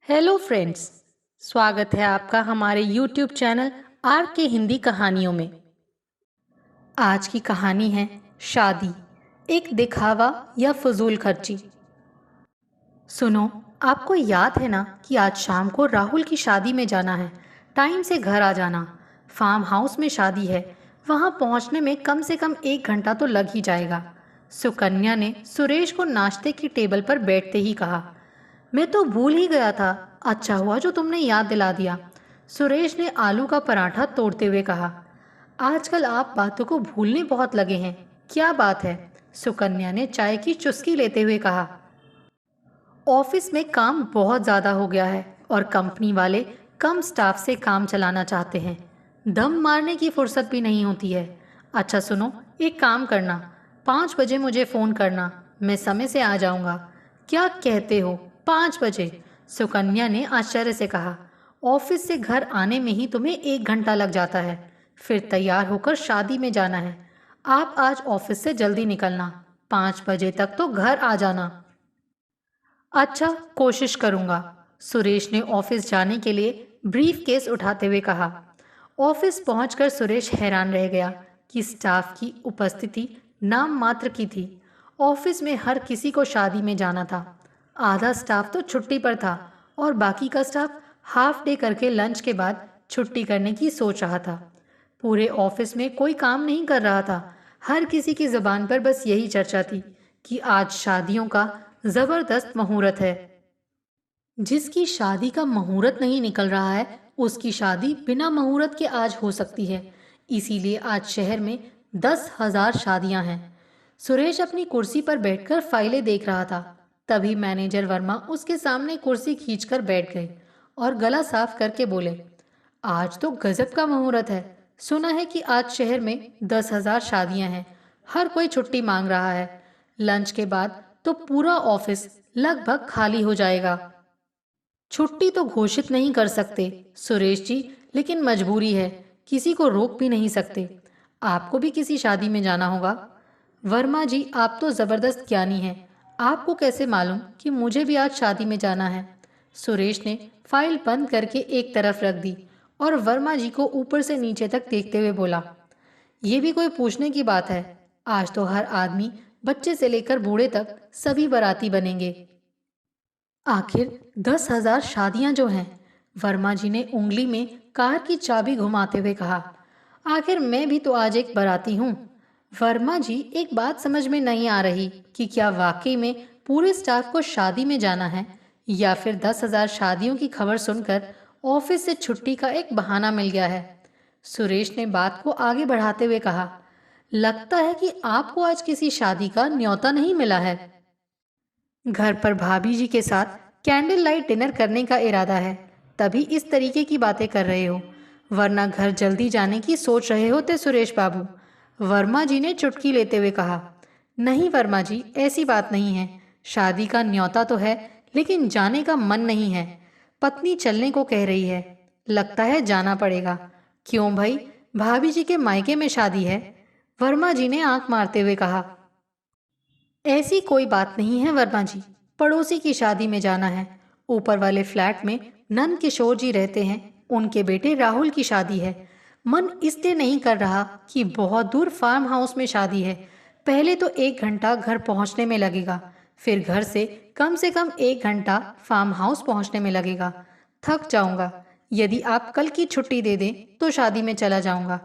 Hello friends. स्वागत है आपका हमारे YouTube चैनल आर के हिंदी कहानियों में। आज की कहानी है शादी, एक दिखावा या फजूल खर्ची। सुनो, आपको याद है ना कि आज शाम को राहुल की शादी में जाना है। टाइम से घर आ जाना। फार्म हाउस में शादी है, वहाँ पहुँचने में कम से कम 1 घंटा तो लग ही जाएगा। सुकन्या ने सुरेश को नाश्ते की टेबल पर बैठते ही कहा। मैं तो भूल ही गया था, अच्छा हुआ जो तुमने याद दिला दिया। सुरेश ने आलू का पराठा तोड़ते हुए कहा। आजकल आप बातों को भूलने बहुत लगे हैं, क्या बात है? सुकन्या ने चाय की चुस्की लेते हुए कहा। ऑफिस में काम बहुत ज़्यादा हो गया है और कंपनी वाले कम स्टाफ से काम चलाना चाहते हैं। दम मारने की फुर्सत भी नहीं होती है। अच्छा सुनो, एक काम करना, 5 बजे मुझे फ़ोन करना, मैं समय से आ जाऊंगा। क्या कहते हो, 5 बजे? सुकन्या ने आश्चर्य से कहा। ऑफिस से घर आने में ही तुम्हें 1 घंटा लग जाता है, फिर तैयार होकर शादी में जाना है। आप आज ऑफिस से जल्दी निकलना, 5 बजे तक तो घर आ जाना। अच्छा, कोशिश करूंगा। सुरेश ने ऑफिस जाने के लिए ब्रीफ केस उठाते हुए कहा। ऑफिस पहुंचकर सुरेश हैरान रह गया कि स्टाफ की उपस्थिति नाम मात्र की थी। ऑफिस में हर किसी को शादी में जाना था। आधा स्टाफ तो छुट्टी पर था और बाकी का स्टाफ हाफ डे करके लंच के बाद छुट्टी करने की सोच रहा था। पूरे ऑफिस में कोई काम नहीं कर रहा था। हर किसी की जुबान पर बस यही चर्चा थी कि आज शादियों का जबरदस्त मुहूर्त है। जिसकी शादी का मुहूर्त नहीं निकल रहा है, उसकी शादी बिना मुहूर्त के आज हो सकती है। इसीलिए आज शहर में 10,000 शादियां हैं। सुरेश अपनी कुर्सी पर बैठकर फाइलें देख रहा था। तभी मैनेजर वर्मा उसके सामने कुर्सी खींचकर बैठ गए और गला साफ करके बोले। आज तो गजब का मुहूर्त है। सुना है कि आज शहर में 10,000 शादियां हैं। हर कोई छुट्टी मांग रहा है। लंच के बाद तो पूरा ऑफिस लगभग खाली हो जाएगा। छुट्टी तो घोषित नहीं कर सकते सुरेश जी, लेकिन मजबूरी है, किसी को रोक भी नहीं सकते। आपको भी किसी शादी में जाना होगा। वर्मा जी, आप तो जबरदस्त ज्ञानी हैं। आपको कैसे मालूम कि मुझे भी आज शादी में जाना है? सुरेश ने फाइल बंद करके एक तरफ रख दी और वर्मा जी को ऊपर से नीचे तक देखते हुए बोला। ये भी कोई पूछने की बात है? आज तो हर आदमी, बच्चे से लेकर बूढ़े तक, सभी बाराती बनेंगे। आखिर 10,000 शादियां जो हैं। वर्मा जी ने उंगली में कार की चाबी घुमाते हुए कहा। आखिर मैं भी तो आज एक बाराती हूँ। वर्मा जी, एक बात समझ में नहीं आ रही कि क्या वाकई में पूरे स्टाफ को शादी में जाना है या फिर 10,000 शादियों की खबर सुनकर ऑफिस से छुट्टी का एक बहाना मिल गया है। सुरेश ने बात को आगे बढ़ाते हुए कहा। लगता है कि आपको आज किसी शादी का न्योता नहीं मिला है। घर पर भाभी जी के साथ कैंडल लाइट डिनर करने का इरादा है, तभी इस तरीके की बातें कर रहे हो, वरना घर जल्दी जाने की सोच रहे होते सुरेश बाबू। वर्मा जी ने चुटकी लेते हुए कहा। नहीं वर्मा जी, ऐसी बात नहीं है। शादी का न्योता तो है, लेकिन जाने का मन नहीं है। पत्नी चलने को कह रही है, लगता है जाना पड़ेगा। क्यों भाई, भाभी जी के मायके में शादी है? वर्मा जी ने आंख मारते हुए कहा। ऐसी कोई बात नहीं है वर्मा जी, पड़ोसी की शादी में जाना है। ऊपर वाले फ्लैट में नंद किशोर जी रहते हैं, उनके बेटे राहुल की शादी है। मन इसलिए नहीं कर रहा कि बहुत दूर फार्म हाउस में शादी है। पहले तो 1 घंटा घर पहुंचने में लगेगा, फिर घर से कम 1 घंटा फार्म हाउस पहुंचने में लगेगा। थक जाऊंगा। यदि आप कल की छुट्टी दे दें तो शादी में चला जाऊंगा।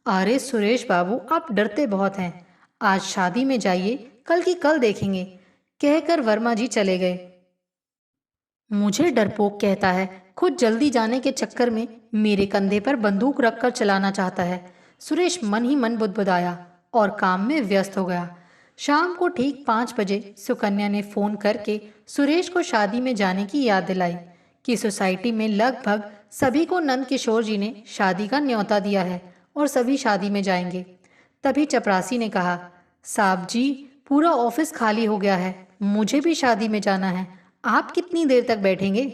अरे सुरेश बाबू, आप डरते बहुत हैं। आज शादी में जाइए, कल की कल देखेंगे, कहकर वर्मा जी चले गए। मुझे डरपोक कहता है, खुद जल्दी जाने के चक्कर में मेरे कंधे पर बंदूक रखकर चलाना चाहता है। सुरेश मन ही मन बुदबुदाया और काम में व्यस्त हो गया। शाम को ठीक 5 बजे सुकन्या ने फोन करके सुरेश को शादी में जाने की याद दिलाई कि सोसाइटी में लगभग सभी को नंद किशोर जी ने शादी का न्योता दिया है और सभी शादी में जाएंगे। तभी चपरासी ने कहा, साहब जी, पूरा ऑफिस खाली हो गया है, मुझे भी शादी में जाना है, आप कितनी देर तक बैठेंगे?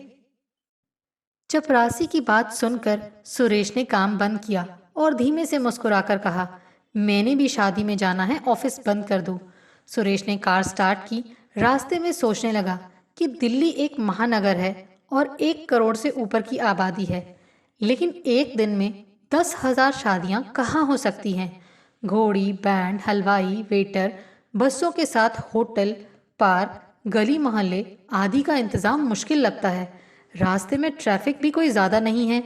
चपरासी की बात सुनकर सुरेश ने काम बंद किया और धीमे से मुस्कुराकर कहा, मैंने भी शादी में जाना है, ऑफिस बंद कर दो। सुरेश ने कार स्टार्ट की। रास्ते में सोचने लगा कि दिल्ली एक महानगर है और 1 करोड़ से ऊपर की आबादी है। लेकिन एक दिन में 10,000 शादियां कहाँ हो सकती हैं? घोड़ी, बैंड, हलवाई, वेटर, बसों के साथ होटल, पार्क, गली मोहल्ले आदि का इंतजाम मुश्किल लगता है। रास्ते में ट्रैफिक भी कोई ज्यादा नहीं है।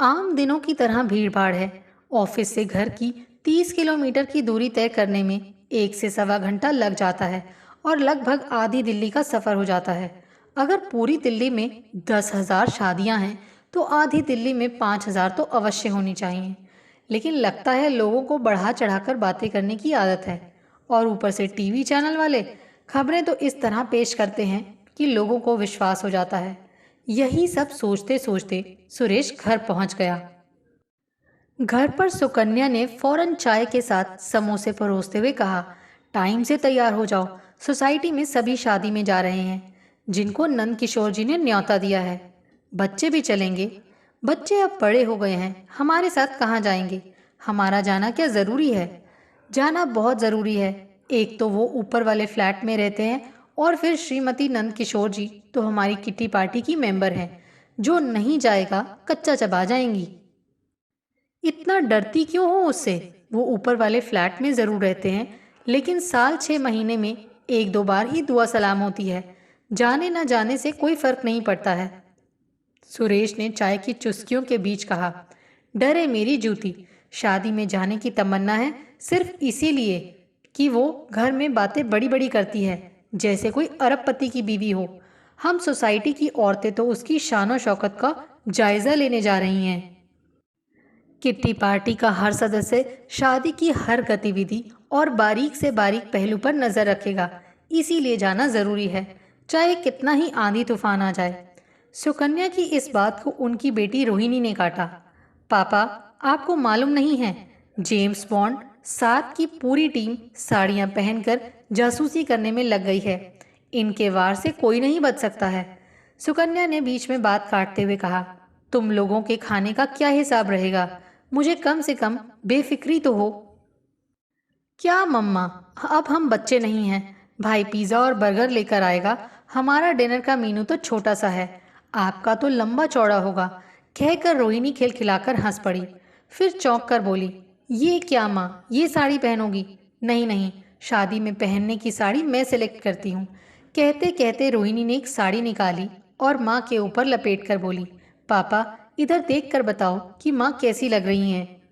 आम दिनों की तरह भीड़-भाड़ है। ऑफिस से घर की 30 किलोमीटर की दूरी तय करने में 1 से 1.25 घंटा लग जाता है और लगभग आधी दिल्ली का सफर हो जाता है। अगर पूरी दिल्ली में 10,000 शादियां हैं, तो आधी दिल्ली में 5,000 तो अवश्य होनी चाहिए। लेकिन लगता है लोगों को बढ़ा चढ़ाकर बातें करने की आदत है। और ऊपर से टीवी चैनल वाले खबरें तो इस तरह पेश करते हैं कि लोगों को विश्वास हो जाता है। यही सब सोचते सोचते सुरेश घर पहुंच गया। घर पर सुकन्या ने फौरन चाय के साथ समोसे परोसते हुए कहा, टाइम से तैयार हो जाओ, सोसाइटी में सभी शादी में जा रहे हैं जिनको नंद किशोर जी ने न्योता दिया है। बच्चे भी चलेंगे? बच्चे अब बड़े हो गए हैं, हमारे साथ कहाँ जाएंगे? हमारा जाना क्या जरूरी है? जाना बहुत जरूरी है। एक तो वो ऊपर वाले फ्लैट में रहते हैं और फिर श्रीमती नंद किशोर जी तो हमारी किट्टी पार्टी की मेंबर हैं। जो नहीं जाएगा कच्चा चबा जाएंगी। इतना डरती क्यों हो उससे? वो ऊपर वाले फ्लैट में जरूर रहते हैं, लेकिन साल 6 महीने में 1-2 बार ही दुआ सलाम होती है। जाने न जाने से कोई फर्क नहीं पड़ता है। सुरेश ने चाय की चुस्कियों के बीच कहा, डरे मेरी जूती, शादी में जाने की तमन्ना है सिर्फ इसीलिए कि वो घर में बातें बड़ी बड़ी करती है, जैसे कोई अरबपति की बीवी हो। हम सोसाइटी की औरतें तो उसकी शान और शौकत का जायजा लेने जा रही हैं। किट्टी पार्टी का हर सदस्य शादी की हर गतिविधि और बारीक से बारीक पहलू पर नजर रखेगा, इसीलिए जाना जरूरी है, चाहे कितना ही आंधी तूफान आ जाए। सुकन्या की इस बात को उनकी बेटी रोहिणी ने काटा। पापा, आपको मालूम नहीं है, जेम्स बॉन्ड 7 की पूरी टीम साड़ियां पहनकर जासूसी करने में लग गई है। इनके वार से कोई नहीं बच सकता है। सुकन्या ने बीच में बात काटते हुए कहा, तुम लोगों के खाने का क्या हिसाब रहेगा? मुझे कम से कम बेफिक्री तो हो। क्या मम्मा, अब हम बच्चे नहीं हैं। भाई पिज्ज़ा और बर्गर लेकर आएगा। हमारा डिनर का मेनू तो छोटा सा है, आपका तो लंबा चौड़ा होगा। कहकर रोहिणी खिलखिलाकर हंस पड़ी। फिर चौंक कर बोली, ये क्या माँ, ये साड़ी पहनोगी? नहीं नहीं, शादी में पहनने की साड़ी मैं सिलेक्ट करती हूँ। कहते कहते रोहिणी ने एक साड़ी निकाली और माँ के ऊपर लपेट कर बोली, पापा इधर देख कर बताओ कि माँ कैसी लग रही हैं।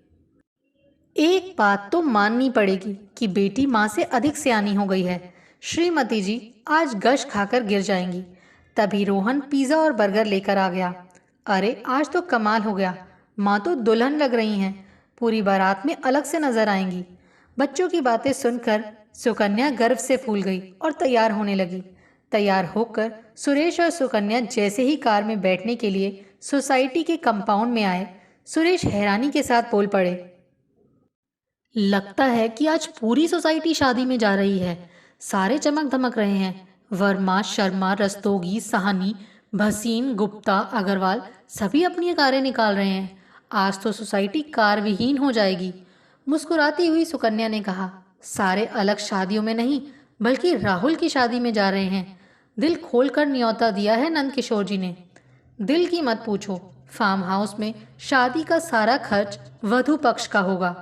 एक बात तो माननी पड़ेगी कि बेटी माँ से अधिक सयानी हो गई है। श्रीमती जी आज गश खाकर गिर जाएंगी। तभी रोहन पिज्जा और बर्गर लेकर आ गया। अरे आज तो कमाल हो गया, माँ तो दुल्हन लग रही हैं, पूरी बारात में अलग से नजर आएंगी। बच्चों की बातें सुनकर सुकन्या गर्व से फूल गई और तैयार होने लगी। तैयार होकर सुरेश और सुकन्या जैसे ही कार में बैठने के लिए सोसाइटी के कंपाउंड में आए, सुरेश हैरानी के साथ बोल पड़े, लगता है कि आज पूरी सोसाइटी शादी में जा रही है। सारे चमक धमक रहे हैं। वर्मा, शर्मा, रस्तोगी, साहनी, भसीन, गुप्ता, अग्रवाल सभी अपनी कारें निकाल रहे हैं। आज तो सोसाइटी कार विहीन हो जाएगी। मुस्कुराती हुई सुकन्या ने कहा, सारे अलग शादियों में नहीं बल्कि राहुल की शादी में जा रहे हैं। दिल खोलकर न्योता दिया है नंद किशोर जी ने। दिल की मत पूछो, फार्म हाउस में शादी का सारा खर्च वधू पक्ष का होगा।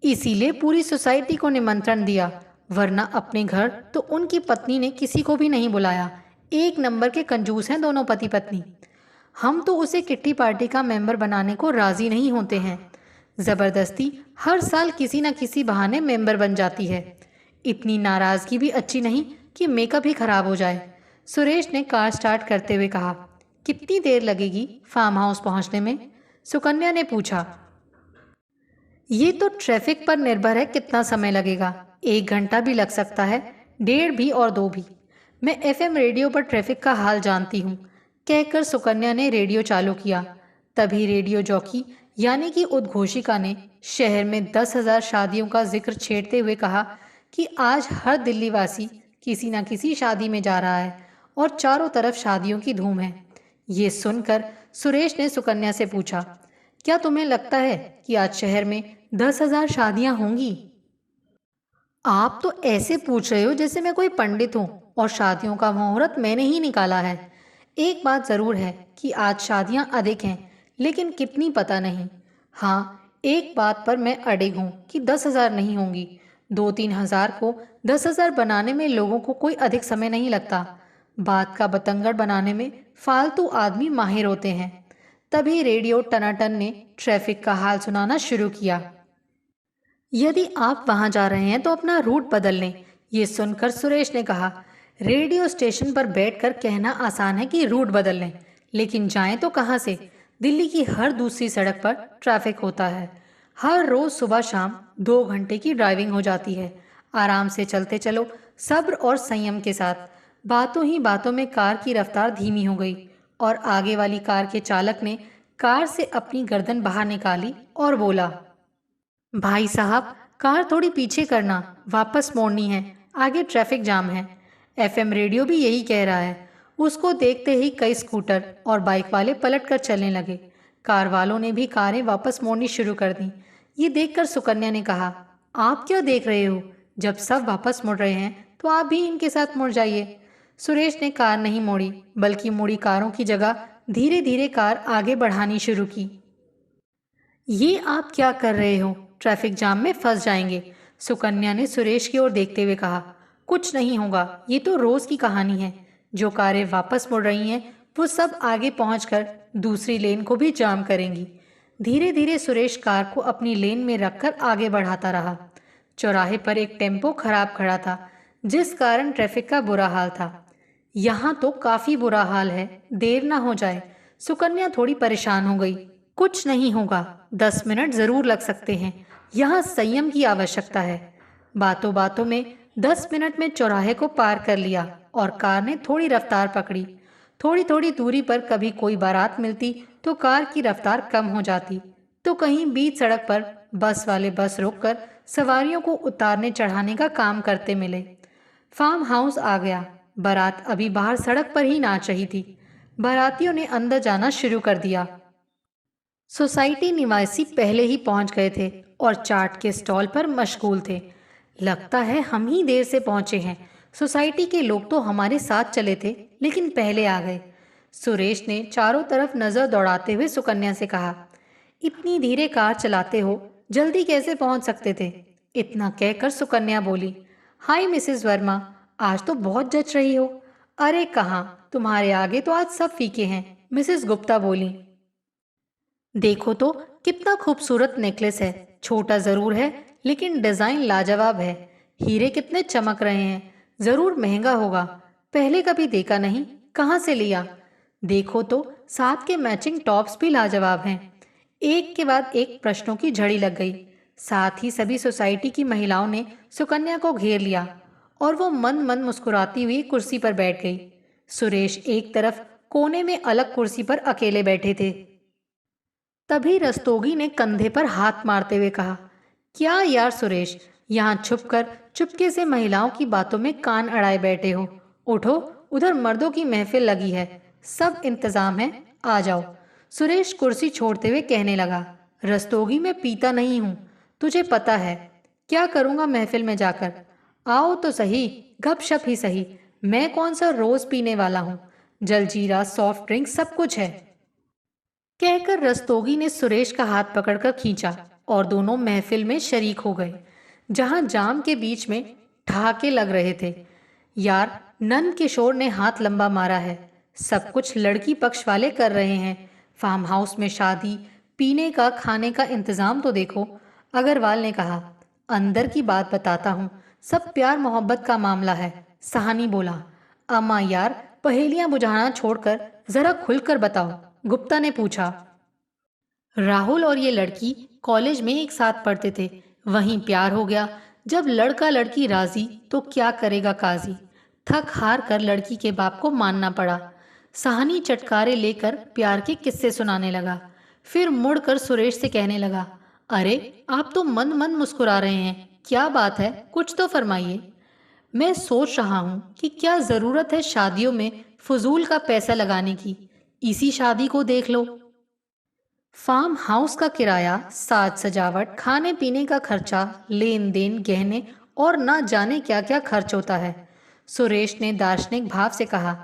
इसीलिए पूरी सोसाइटी को निमंत्रण दिया, वरना अपने घर तो उनकी पत्नी ने किसी को भी नहीं बुलाया। एक नंबर के कंजूस हैं दोनों पति पत्नी। हम तो उसे किट्टी पार्टी का मेंबर बनाने को राजी नहीं होते हैं। जबरदस्ती हर साल किसी न किसी बहाने मेंबर बन जाती है। इतनी नाराजगी भी अच्छी नहीं कि मेकअप ही खराब हो जाए। सुरेश ने कार स्टार्ट करते हुए कहा, कितनी देर लगेगी फार्म हाउस पहुंचने में? सुकन्या ने पूछा। ये तो ट्रैफिक पर निर्भर है कितना समय लगेगा। 1 घंटा भी लग सकता है, 1.5 भी और 2 भी। मैं एफएम रेडियो पर ट्रैफिक का हाल जानती हूँ। कहकर सुकन्या ने रेडियो चालू किया। तभी रेडियो जॉकी यानी कि उद्घोषिका ने शहर में 10,000 शादियों का जिक्र छेड़ते हुए कहा कि आज हर दिल्ली वासी किसी न किसी शादी में जा रहा है और चारों तरफ शादियों की धूम है। ये सुनकर सुरेश ने सुकन्या से पूछा, क्या तुम्हें लगता है कि आज शहर में 10,000 शादियां होंगी? आप तो ऐसे पूछ रहे हो जैसे मैं कोई पंडित हूँ और शादियों का मुहूर्त मैंने ही निकाला है। एक बात ज़रूर है कि आज शादियां अधिक हैं, लेकिन कितनी पता नहीं। हाँ, एक बात पर मैं अडिग हूँ कि 10,000 नहीं होंगी। 2-3 हज़ार को 10,000 बनाने में लोगों को कोई अधिक समय नहीं लगता। बात का बतंगड़ बनाने में फालतू आदमी माहिर होते हैं। तभी रेडियो टनाटन ने ट्रैफिक का हाल सुनाना शुरू किया। यदि आप वहां जा रहे हैं तो अपना रूट बदल लें। ये सुनकर सुरेश ने कहा, रेडियो स्टेशन पर बैठकर कहना आसान है कि रूट बदल लें, लेकिन जाएं तो कहां से? दिल्ली की हर दूसरी सड़क पर ट्रैफिक होता है। हर रोज सुबह शाम 2 घंटे की ड्राइविंग हो जाती है। आराम से चलते चलो, सब्र और संयम के साथ। बातों ही बातों में कार की रफ्तार धीमी हो गई और आगे वाली कार के चालक ने कार से अपनी गर्दन बाहर निकाली और बोला, भाई साहब, कार थोड़ी पीछे करना, वापस मोड़नी है, आगे ट्रैफिक जाम है। एफएम रेडियो भी यही कह रहा है। उसको देखते ही कई स्कूटर और बाइक वाले पलट कर चलने लगे। कार वालों ने भी कारें वापस मोड़नी शुरू कर दी। ये देखकर सुकन्या ने कहा, आप क्या देख रहे हो? जब सब वापस मुड़ रहे हैं तो आप भी इनके साथ मुड़ जाइए। सुरेश ने कार नहीं मोड़ी, बल्कि मुड़ी कारों की जगह धीरे धीरे कार आगे बढ़ानी शुरू की। ये आप क्या कर रहे हो? ट्रैफिक जाम में फंस जाएंगे। सुकन्या ने सुरेश की ओर देखते हुए कहा, कुछ नहीं होगा, ये तो रोज की कहानी है। जो कारें वापस मुड़ रही हैं वो सब आगे पहुंचकर दूसरी लेन को भी जाम करेंगी। धीरे धीरे सुरेश कार को अपनी लेन में रखकर आगे बढ़ाता रहा। चौराहे पर एक टेम्पो खराब खड़ा था, जिस कारण ट्रैफिक का बुरा हाल था। यहाँ तो काफी बुरा हाल है, देर ना हो जाए। सुकन्या थोड़ी परेशान हो गई। कुछ नहीं होगा, 10 मिनट जरूर लग सकते हैं। यहाँ संयम की आवश्यकता है। बातों बातों में 10 मिनट में चौराहे को पार कर लिया और कार ने थोड़ी रफ्तार पकड़ी। थोड़ी थोड़ी दूरी पर कभी कोई बारात मिलती तो कार की रफ्तार कम हो जाती, तो कहीं बीच सड़क पर बस वाले बस रोककर सवारियों को उतारने चढ़ाने का काम करते मिले। फार्म हाउस आ गया। बारात अभी बाहर सड़क पर ही नाच रही थी। बारातियों ने अंदर जाना शुरू कर दिया। सोसाइटी निवासी पहले ही पहुंच गए थे और चाट के स्टॉल पर मशगूल थे। लगता है हम ही देर से पहुंचे हैं। सोसाइटी के लोग तो हमारे साथ चले थे, लेकिन पहले आ गए। सुरेश ने चारों तरफ नजर दौड़ाते हुए सुकन्या से कहा, इतनी धीरे कार चलाते हो, जल्दी कैसे पहुंच सकते थे? इतना कहकर सुकन्या बोली, हाय मिसेस वर्मा, आज तो बहुत जच रही हो। अरे कहाँ, तुम्हारे आगे तो आज सब फीके हैं, मिसेस गुप्ता बोली। देखो तो कितना खूबसूरत नेकलेस है। छोटा जरूर है, लेकिन डिजाइन लाजवाब है। हीरे कितने चमक रहे हैं। जरूर महंगा होगा। पहले कभी देखा नहीं, कहाँ से लिया? देखो तो साथ के मैचिंग टॉप्स भी लाजवाब हैं। एक के बाद एक प्रश्नों की झड़ी लग गई। साथ ही सभी सोसाइटी की महिलाओं ने सुकन्या को घेर लिया और वो मन मन मुस्कुराती हुई कुर्सी पर बैठ गई। सुरेश एक तरफ कोने में अलग कुर्सी पर अकेले बैठे थे। तभी रस्तोगी ने कंधे पर हाथ मारते हुए कहा, क्या यार सुरेश, यहाँ छुपकर चुपके से महिलाओं की बातों में कान अड़ाए बैठे हो? उठो, उधर मर्दों की महफिल लगी है, सब इंतजाम है, आ जाओ। सुरेश कुर्सी छोड़ते हुए कहने लगा, रस्तोगी मैं पीता नहीं हूँ, तुझे पता है। क्या करूँगा महफिल में जाकर? आओ तो सही, गपशप ही सही। मैं कौन सा रोज पीने वाला हूँ? जलजीरा, सॉफ्ट ड्रिंक सब कुछ है। कहकर रस्तोगी ने सुरेश का हाथ पकड़कर खींचा और दोनों महफिल में शरीक हो गए, जहां जाम के बीच में ठहाके लग रहे थे। यार, नंद किशोर ने हाथ लंबा मारा है। सब कुछ लड़की पक्ष वाले कर रहे हैं। फार्म हाउस में शादी, पीने का, खाने का इंतजाम तो देखो। अग्रवाल ने कहा, अंदर की बात बताता हूँ, सब प्यार मोहब्बत का मामला है। सहानी बोला, अम्मा यार, पहेलियां बुझाना छोड़कर जरा खुलकर बताओ, गुप्ता ने पूछा। राहुल और ये लड़की कॉलेज में एक साथ पढ़ते थे, वहीं प्यार हो गया। जब लड़का लड़की राजी तो क्या करेगा काजी। थक हार कर लड़की के बाप को मानना पड़ा। सहानी चटकारे लेकर प्यार के किस्से सुनाने लगा। फिर मुड़कर सुरेश से कहने लगा, अरे आप तो मन मन मुस्कुरा रहे हैं, क्या बात है, कुछ तो फरमाइए। मैं सोच रहा हूँ कि क्या जरूरत है शादियों में फजूल का पैसा लगाने की। इसी शादी को देख लो। फार्म हाउस का किराया, साज सजावट, खाने पीने का खर्चा, लेन देन, गहने और ना जाने क्या क्या खर्च होता है। सुरेश ने दार्शनिक भाव से कहा,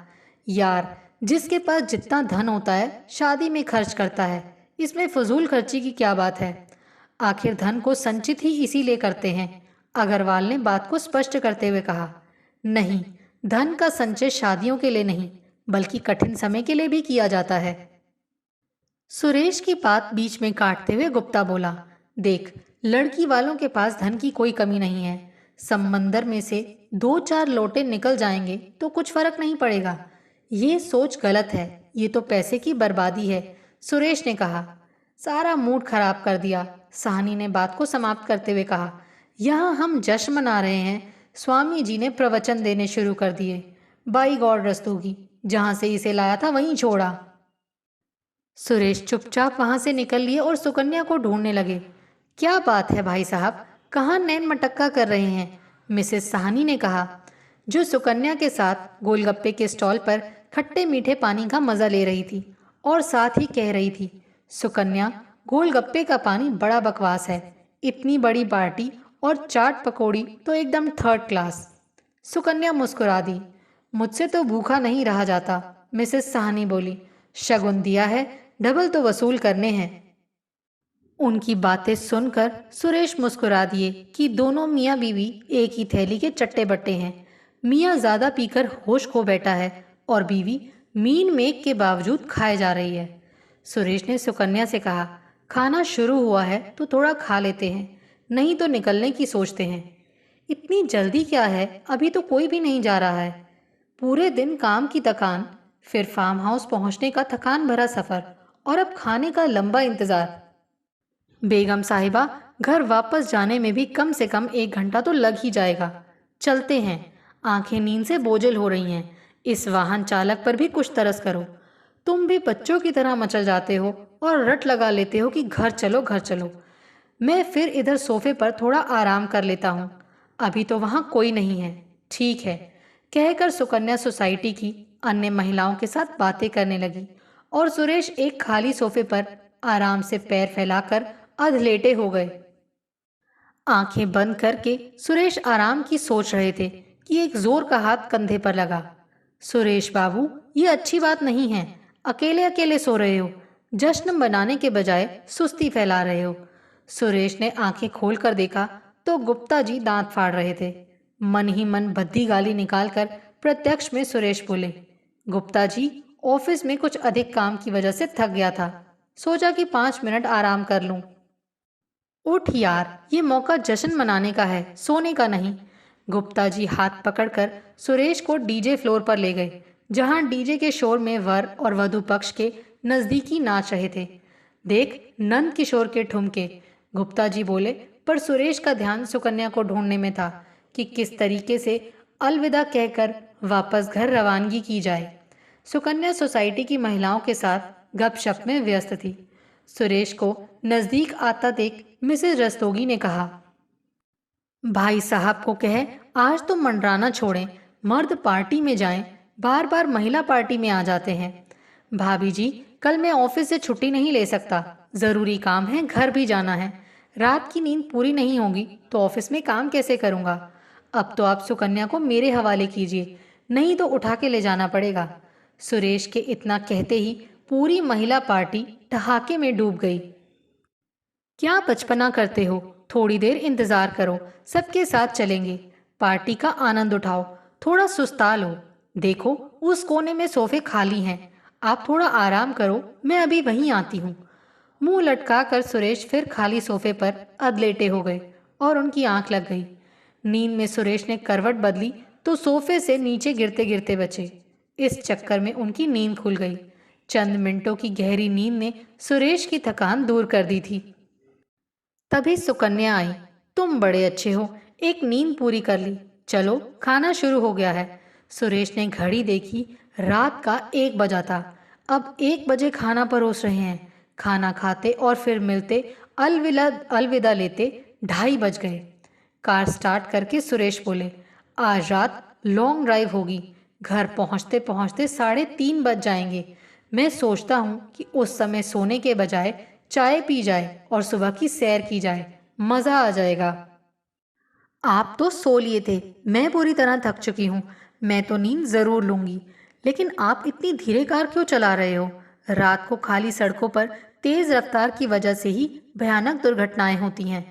यार जिसके पास जितना धन होता है शादी में खर्च करता है, इसमें फजूल खर्ची की क्या बात है। आखिर धन को संचित ही इसीलिए करते हैं। अग्रवाल ने बात को स्पष्ट करते हुए कहा। नहीं, धन का संचय शादियों के लिए नहीं, बल्कि कठिन समय के लिए भी किया जाता है। सुरेश की बात बीच में काटते हुए गुप्ता बोला, देख, लड़की वालों के पास धन की कोई कमी नहीं है। समंदर में से 2-4 लोटे निकल जाएंगे तो कुछ फर्क नहीं पड़ेगा। ये सोच गलत है, ये तो पैसे की बर्बादी है, सुरेश ने कहा। सारा मूड खराब कर दिया। साहनी ने बात को समाप्त करते हुए कहा, यहाँ हम जश्न मना रहे हैं, स्वामी जी ने प्रवचन देने शुरू कर दिए। बाई गॉड रस्तोगी, जहां से इसे लाया था वहीं छोड़ा। सुरेश चुपचाप वहां से निकल लिए और सुकन्या को ढूंढने लगे। क्या बात है भाई साहब, कहाँ नैन मटक्का कर रहे हैं, मिसेस साहनी ने कहा, जो सुकन्या के साथ गोलगप्पे के स्टॉल पर खट्टे मीठे पानी का मजा ले रही थी और साथ ही कह रही थी, सुकन्या, गोलगप्पे का पानी बड़ा बकवास है, इतनी बड़ी पार्टी और चाट पकौड़ी तो एकदम थर्ड क्लास। सुकन्या मुस्कुरा दी। मुझसे तो भूखा नहीं रहा जाता, मिसेस साहनी बोली। शगुन दिया है, डबल तो वसूल करने हैं। उनकी बातें सुनकर सुरेश मुस्कुरा दिए कि दोनों मियाँ बीवी एक ही थैली के चट्टे बट्टे हैं। मियाँ ज्यादा पीकर होश खो बैठा है और बीवी मीन मेघ के बावजूद खाए जा रही है। सुरेश ने सुकन्या से कहा, खाना शुरू हुआ है तो थोड़ा खा लेते हैं, नहीं तो निकलने की सोचते हैं। इतनी जल्दी क्या है, अभी तो कोई भी नहीं जा रहा है। पूरे दिन काम की थकान, फिर फार्म हाउस पहुंचने का थकान भरा सफर और अब खाने का लंबा इंतजार। बेगम साहिबा, घर वापस जाने में भी कम से कम 1 घंटा तो लग ही जाएगा। चलते हैं। आंखें नींद से बोझल हो रही हैं। इस वाहन चालक पर भी कुछ तरस करो। तुम भी बच्चों की तरह मचल जाते हो और रट लगा लेते हो कि घर चलो घर चलो। मैं फिर इधर सोफे पर थोड़ा आराम कर लेता हूँ, अभी तो वहाँ कोई नहीं है। ठीक है, कहकर सुकन्या सोसाइटी की अन्य महिलाओं के साथ बातें करने लगी और सुरेश एक खाली सोफे पर आराम से पैर फैलाकर अधलेटे हो गए। आंखें बंद करके सुरेश आराम की सोच रहे थे कि एक जोर का हाथ कंधे पर लगा। सुरेश बाबू, ये अच्छी बात नहीं है, अकेले अकेले सो रहे हो, जश्न मनाने के बजाय सुस्ती फैला रहे हो। सुरेश ने आंखें खोलकर देखा तो गुप्ता जी दांत फाड़ रहे थे। मन ही मन भद्दी गाली निकालकर प्रत्यक्ष में सुरेश बोले, गुप्ता जी, ऑफिस में कुछ अधिक काम की वजह से थक गया था, सोचा कि 5 मिनट आराम कर लूं। उठ यार, ये मौका जश्न मनाने का है, सोने का नहीं। गुप्ता जी हाथ पकड़कर सुरेश को डीजे फ्लोर पर ले गए, जहां डीजे के शोर में वर और वधु पक्ष के नजदीकी नाच रहे थे। देख, नंद किशोर के ठुमके, गुप्ता जी बोले, पर सुरेश का ध्यान सुकन्या को ढूंढने में था कि किस तरीके से अलविदा कहकर वापस घर रवानगी की जाए। सुकन्या सोसाइटी की महिलाओं के साथ गपशप में व्यस्त थी। सुरेश को नजदीक आता देख मिसेज रस्तोगी ने कहा, भाई साहब को कहे आज तो मंडराना छोड़ें, मर्द पार्टी में जाएं, बार बार महिला पार्टी में आ जाते हैं। भाभी जी, कल मैं ऑफिस से छुट्टी नहीं ले सकता, जरूरी काम है, घर भी जाना है। रात की नींद पूरी नहीं होगी तो ऑफिस में काम कैसे करूंगा। अब तो आप सुकन्या को मेरे हवाले कीजिए, नहीं तो उठा के ले जाना पड़ेगा। सुरेश के इतना कहते ही पूरी महिला पार्टी ठहाके में डूब गई। क्या बचपना करते हो, थोड़ी देर इंतजार करो, सबके साथ चलेंगे, पार्टी का आनंद उठाओ, थोड़ा सुस्ता लो। देखो, उस कोने में सोफे खाली हैं, आप थोड़ा आराम करो, मैं अभी वहीं आती हूँ। मुंह लटका कर सुरेश फिर खाली सोफे पर अधलेटे हो गए और उनकी आंख लग गई। नींद में सुरेश ने करवट बदली तो सोफे से नीचे गिरते गिरते बचे। इस चक्कर में उनकी नींद खुल गई। चंद मिनटों की गहरी नींद ने सुरेश की थकान दूर कर दी थी। तभी सुकन्या आई। तुम बड़े अच्छे हो, एक नींद पूरी कर ली, चलो खाना शुरू हो गया है। सुरेश ने घड़ी देखी, रात का 1 बजा था। अब 1 बजे खाना परोस रहे हैं। खाना खाते और फिर मिलते, अलविदा अलविदा लेते 2:30 बज गए। कार स्टार्ट करके सुरेश बोले, आज रात लॉन्ग ड्राइव होगी, घर पहुंचते पहुंचते 3:30 बज जाएंगे। मैं सोचता हूँ कि उस समय सोने के बजाय चाय पी जाए और सुबह की सैर की जाए, मजा आ जाएगा। आप तो सो लिए थे, मैं पूरी तरह थक चुकी हूँ, मैं तो नींद जरूर लूंगी, लेकिन आप इतनी धीरे कार क्यों चला रहे हो? रात को खाली सड़कों पर तेज रफ्तार की वजह से ही भयानक दुर्घटनाएं होती हैं।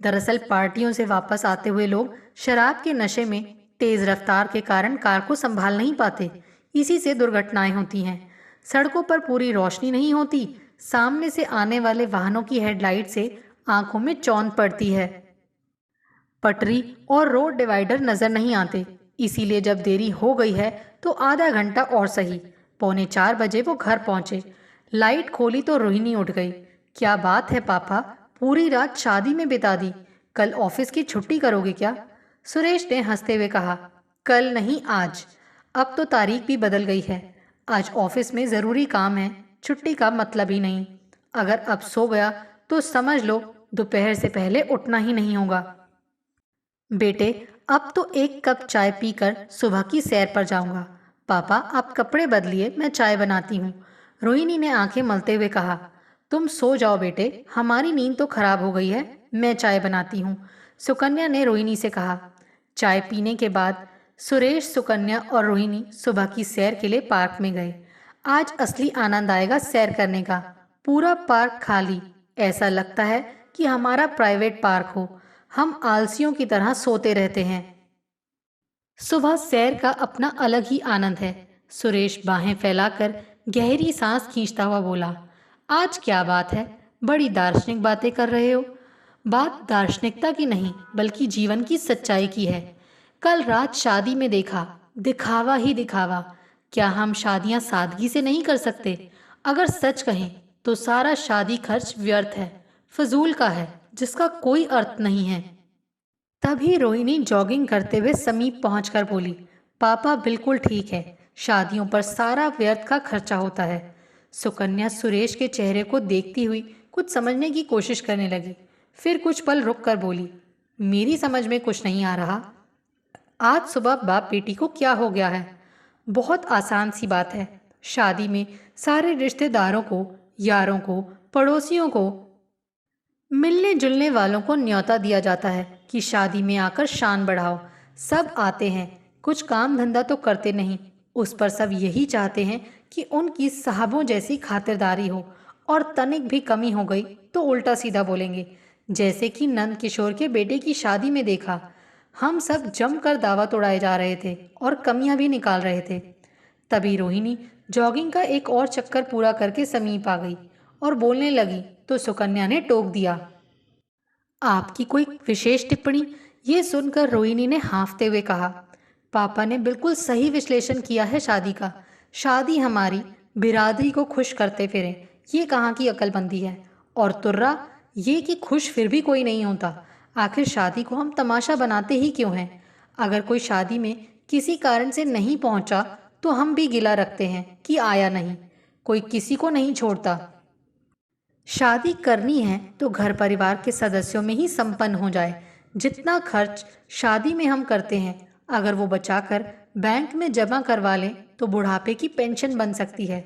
दरअसल पार्टियों से वापस आते हुए लोग शराब के नशे में तेज रफ्तार के कारण कार को संभाल नहीं पाते। इसी से दुर्घटनाएं होती हैं। सड़कों पर पूरी रोशनी नहीं होती, सामने से आने वाले वाहनों की हेडलाइट से आंखों में चौंध पड़ती है। पटरी और रोड डिवाइडर नजर नहीं आते, इसीलिए जब देरी हो गई है तो आधा घंटा और सही, 3:45 बजे वो घर पहुंचे। लाइट खोली तो रोहिणी उठ गई। क्या बात है पापा, पूरी रात शादी में बिता दी, कल ऑफिस की छुट्टी करोगे क्या? सुरेश ने हंसते हुए कहा, कल नहीं आज। अब तो तारीख भी बदल गई है। आज ऑफिस में जरूरी काम है, छुट्टी का मतलब ही नहीं। अगर अब सो गया तो समझ लो दोपहर से पहले उठना ही नहीं होगा। बेटे, अब तो एक कप चाय पीकर सुबह की सैर पर जाऊंगा। पापा आप कपड़े बदलिए, मैं चाय बनाती हूँ। रोहिणी ने आंखें मलते हुए कहा, तुम सो जाओ बेटे, हमारी नींद तो खराब हो गई है, मैं चाय बनाती हूँ। सुकन्या ने रोहिणी से कहा। चाय पीने के बाद सुरेश, सुकन्या और रोहिणी सुबह की सैर के लिए पार्क में गए। आज असली आनंद आएगा सैर करने का। पूरा पार्क खाली, ऐसा लगता है कि हमारा प्राइवेट पार्क हो। हम आलसियों की तरह सोते रहते हैं। सुबह सैर का अपना अलग ही आनंद है। सुरेश बाहें फैलाकर गहरी सांस खींचता हुआ बोला, आज क्या बात है, बड़ी दार्शनिक बातें कर रहे हो। बात दार्शनिकता की नहीं बल्कि जीवन की सच्चाई की है। कल रात शादी में देखा, दिखावा ही दिखावा। क्या हम शादियां सादगी से नहीं कर सकते? अगर सच कहें तो सारा शादी खर्च व्यर्थ है, फजूल का है, जिसका कोई अर्थ नहीं है। तभी रोहिणी जॉगिंग करते हुए समीप पहुंचकर बोली, पापा बिल्कुल ठीक है, शादियों पर सारा व्यर्थ का खर्चा होता है। सुकन्या सुरेश के चेहरे को देखती हुई कुछ समझने की कोशिश करने लगी, फिर कुछ पल रुक कर बोली, मेरी समझ में कुछ नहीं आ रहा। आज सुबह बाप बेटी को क्या हो गया है? बहुत आसान सी बात है। शादी में सारे रिश्तेदारों को, यारों को, पड़ोसियों को, मिलने जुलने वालों को न्योता दिया जाता है कि शादी में आकर शान बढ़ाओ। सब आते हैं, कुछ काम धंधा तो करते नहीं। उस पर सब यही चाहते हैं कि उनकी साहबों जैसी खातिरदारी हो, और तनिक भी कमी हो गई तो उल्टा सीधा बोलेंगे, जैसे कि नंद किशोर के बेटे की शादी में देखा। हम सब जमकर दावत उड़ाए जा रहे थे और कमियां भी निकाल रहे थे। तभी रोहिणी जॉगिंग का एक और चक्कर पूरा करके समीप आ गई और बोलने लगी तो सुकन्या ने टोक दिया, आपकी कोई विशेष टिप्पणी? ये सुनकर रोहिणी ने हाँफते हुए कहा, पापा ने बिल्कुल सही विश्लेषण किया है शादी का। शादी हमारी बिरादरी को खुश करते फिरे, ये कहाँ की अक्लमंदी है। और तुर्रा, ये कि खुश फिर भी कोई नहीं होता। आखिर शादी को हम तमाशा बनाते ही क्यों हैं? अगर कोई शादी में किसी कारण से नहीं पहुंचा तो हम भी गिला रखते हैं कि आया नहीं। कोई किसी को नहीं छोड़ता। शादी करनी है तो घर परिवार के सदस्यों में ही संपन्न हो जाए। जितना खर्च शादी में हम करते हैं, अगर वो बचाकर बैंक में जमा करवा लें तो बुढ़ापे की पेंशन बन सकती है।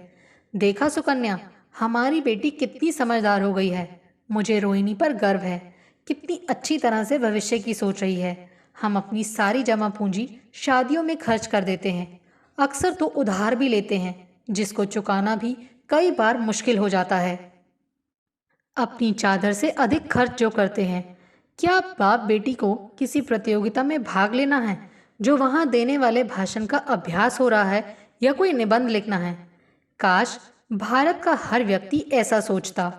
देखा सुकन्या, हमारी बेटी कितनी समझदार हो गई है। मुझे रोहिणी पर गर्व है, कितनी अच्छी तरह से भविष्य की सोच रही है। हम अपनी सारी जमा पूंजी शादियों में खर्च कर देते हैं, अक्सर तो उधार भी लेते हैं, जिसको चुकाना भी कई बार मुश्किल हो जाता है। अपनी चादर से अधिक खर्च जो करते हैं। क्या बाप बेटी को किसी प्रतियोगिता में भाग लेना है, जो वहां देने वाले भाषण का अभ्यास हो रहा है, या कोई निबंध लिखना है? काश भारत का हर व्यक्ति ऐसा सोचता।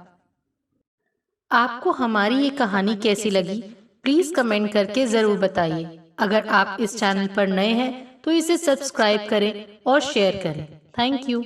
आपको हमारी ये कहानी कैसी लगी, प्लीज कमेंट करके जरूर बताइए। अगर आप इस चैनल पर नए हैं तो इसे सब्सक्राइब करें और शेयर करें। Thank you.